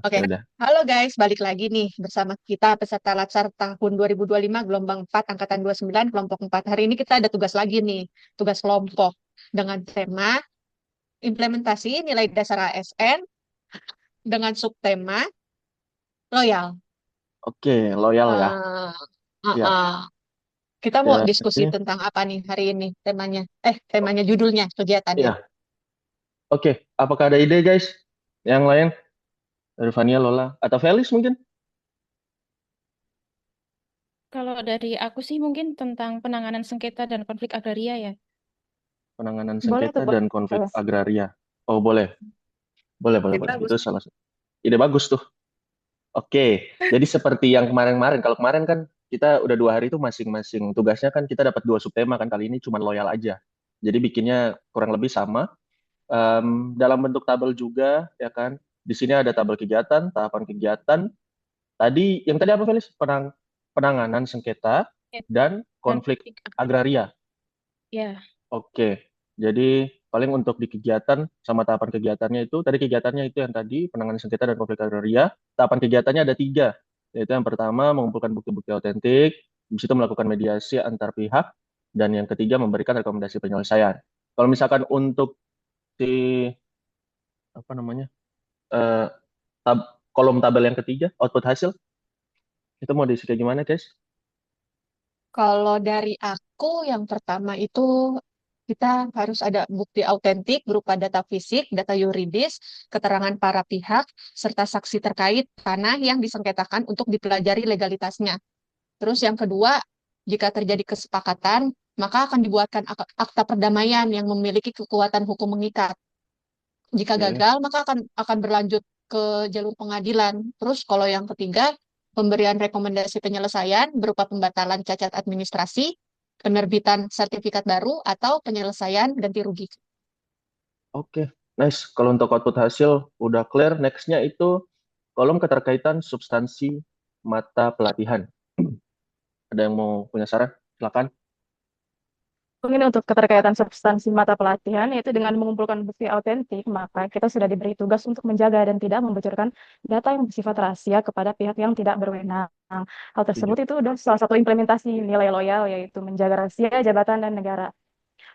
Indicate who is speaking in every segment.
Speaker 1: Oke,
Speaker 2: Ya udah.
Speaker 1: halo guys, balik lagi nih bersama kita peserta Latsar tahun 2025 gelombang 4 angkatan 29 kelompok 4. Hari ini kita ada tugas lagi nih, tugas kelompok dengan tema implementasi nilai dasar ASN dengan subtema loyal.
Speaker 2: Oke, loyal ya.
Speaker 1: Eh,
Speaker 2: Siap.
Speaker 1: Kita mau diskusi
Speaker 2: Jadi,
Speaker 1: tentang apa nih hari ini temanya? Temanya judulnya kegiatannya.
Speaker 2: ya. Oke, apakah ada ide guys? Yang lain? Dari Vania, Lola, atau Felis mungkin?
Speaker 3: Kalau dari aku sih mungkin tentang penanganan sengketa dan konflik agraria ya.
Speaker 2: Penanganan
Speaker 1: Boleh tuh,
Speaker 2: sengketa dan konflik
Speaker 1: boleh.
Speaker 2: agraria. Oh, boleh. Boleh, boleh,
Speaker 1: Ide
Speaker 2: boleh.
Speaker 1: bagus.
Speaker 2: Itu salah satu. Ide bagus tuh. Oke, jadi seperti yang kemarin-kemarin. Kalau kemarin kan kita udah 2 hari itu masing-masing tugasnya kan kita dapat 2 subtema kan. Kali ini cuma loyal aja. Jadi bikinnya kurang lebih sama. Dalam bentuk tabel juga, ya kan. Di sini ada tabel kegiatan, tahapan kegiatan. Yang tadi apa, Felis? Penanganan sengketa
Speaker 3: Ya,
Speaker 2: dan
Speaker 3: dan
Speaker 2: konflik
Speaker 3: konflik agraria.
Speaker 2: agraria.
Speaker 3: Ya,
Speaker 2: Oke, jadi paling untuk di kegiatan sama tahapan kegiatannya itu, tadi kegiatannya itu yang tadi, penanganan sengketa dan konflik agraria. Tahapan kegiatannya ada 3, yaitu yang pertama mengumpulkan bukti-bukti otentik, habis itu melakukan mediasi antar pihak, dan yang ketiga memberikan rekomendasi penyelesaian. Kalau misalkan untuk si apa namanya eh, tab, kolom tabel yang ketiga, output hasil, itu mau diisi kayak gimana, guys?
Speaker 1: Kalau dari aku yang pertama itu kita harus ada bukti autentik berupa data fisik, data yuridis, keterangan para pihak, serta saksi terkait tanah yang disengketakan untuk dipelajari legalitasnya. Terus yang kedua, jika terjadi kesepakatan, maka akan dibuatkan akta perdamaian yang memiliki kekuatan hukum mengikat. Jika
Speaker 2: Oke,
Speaker 1: gagal, maka akan berlanjut ke jalur pengadilan. Terus kalau yang ketiga, pemberian rekomendasi penyelesaian berupa pembatalan cacat administrasi, penerbitan sertifikat baru, atau penyelesaian ganti rugi.
Speaker 2: oke, nice. Kalau untuk output hasil udah clear, nextnya itu kolom keterkaitan substansi mata pelatihan. Ada yang mau punya saran? Silakan.
Speaker 4: Mungkin untuk keterkaitan substansi mata pelatihan, yaitu dengan mengumpulkan bukti autentik, maka kita sudah diberi tugas untuk menjaga dan tidak membocorkan data yang bersifat rahasia kepada pihak yang tidak berwenang. Hal
Speaker 2: Setuju.
Speaker 4: tersebut itu adalah salah satu implementasi nilai loyal, yaitu menjaga rahasia jabatan dan negara.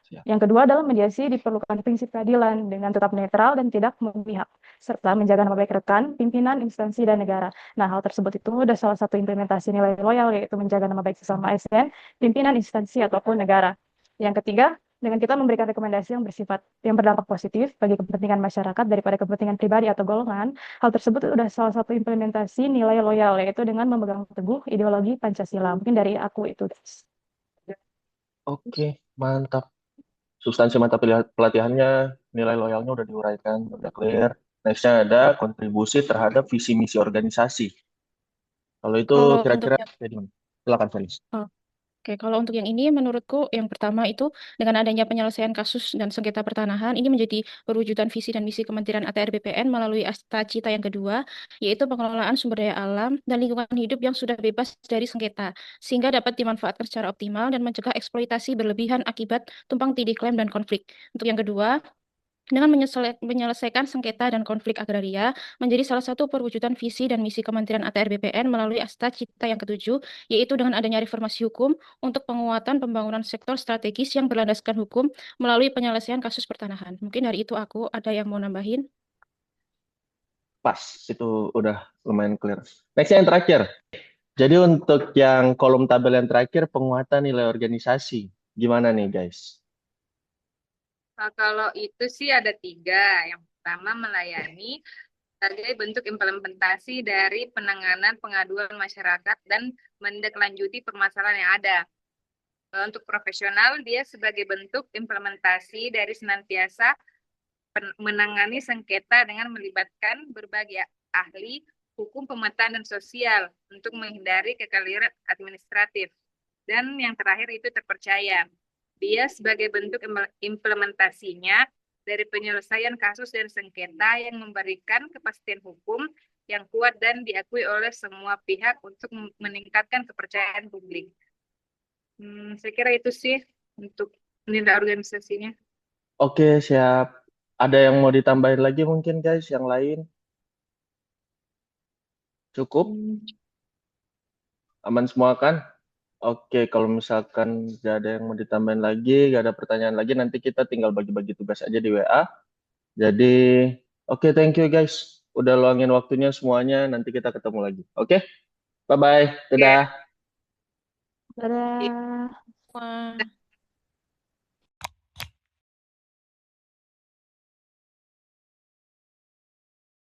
Speaker 2: Siap.
Speaker 4: Yang kedua adalah mediasi diperlukan prinsip keadilan dengan tetap netral dan tidak memihak, serta menjaga nama baik rekan, pimpinan, instansi, dan negara. Nah, hal tersebut itu adalah salah satu implementasi nilai loyal, yaitu menjaga nama baik sesama ASN, pimpinan, instansi, ataupun negara. Yang ketiga, dengan kita memberikan rekomendasi yang bersifat yang berdampak positif bagi kepentingan masyarakat daripada kepentingan pribadi atau golongan, hal tersebut sudah salah satu implementasi nilai loyal, yaitu dengan memegang teguh ideologi Pancasila. Mungkin dari aku itu.
Speaker 2: Oke, mantap. Substansi mata pelatihannya, nilai loyalnya udah diuraikan, udah clear. Nextnya ada kontribusi terhadap visi misi organisasi. Kalau itu
Speaker 3: kalau untuk
Speaker 2: kira-kira
Speaker 3: yang
Speaker 2: kayak gimana? Silakan, Felis.
Speaker 3: Oke, kalau untuk yang ini menurutku yang pertama itu dengan adanya penyelesaian kasus dan sengketa pertanahan ini menjadi perwujudan visi dan misi Kementerian ATR BPN melalui Asta Cita yang kedua, yaitu pengelolaan sumber daya alam dan lingkungan hidup yang sudah bebas dari sengketa, sehingga dapat dimanfaatkan secara optimal dan mencegah eksploitasi berlebihan akibat tumpang tindih klaim dan konflik. Untuk yang kedua, dengan menyelesaikan sengketa dan konflik agraria menjadi salah satu perwujudan visi dan misi Kementerian ATR BPN melalui Asta Cita yang ketujuh, yaitu dengan adanya reformasi hukum untuk penguatan pembangunan sektor strategis yang berlandaskan hukum melalui penyelesaian kasus pertanahan. Mungkin dari itu aku ada yang mau nambahin.
Speaker 2: Pas, itu udah lumayan clear. Nextnya yang terakhir. Jadi untuk yang kolom tabel yang terakhir, penguatan nilai organisasi. Gimana nih, guys?
Speaker 5: Nah, kalau itu sih ada tiga. Yang pertama melayani sebagai bentuk implementasi dari penanganan pengaduan masyarakat dan menindaklanjuti permasalahan yang ada. Kalau untuk profesional, dia sebagai bentuk implementasi dari senantiasa menangani sengketa dengan melibatkan berbagai ahli hukum pemetaan dan sosial untuk menghindari kekeliruan administratif. Dan yang terakhir itu terpercaya. Dia sebagai bentuk implementasinya dari penyelesaian kasus dan sengketa yang memberikan kepastian hukum yang kuat dan diakui oleh semua pihak untuk meningkatkan kepercayaan publik. Saya kira itu sih untuk nilai organisasinya.
Speaker 2: Oke, siap. Ada yang mau ditambahin lagi mungkin, guys, yang lain? Cukup? Aman semua kan? Oke, kalau misalkan nggak ada yang mau ditambahin lagi, nggak ada pertanyaan lagi, nanti kita tinggal bagi-bagi tugas aja di WA. Jadi, oke, thank you guys. Udah luangin waktunya semuanya, nanti kita ketemu lagi. Oke, bye-bye.
Speaker 5: Ya.
Speaker 2: Dadah.
Speaker 4: Dadah.
Speaker 3: Wah.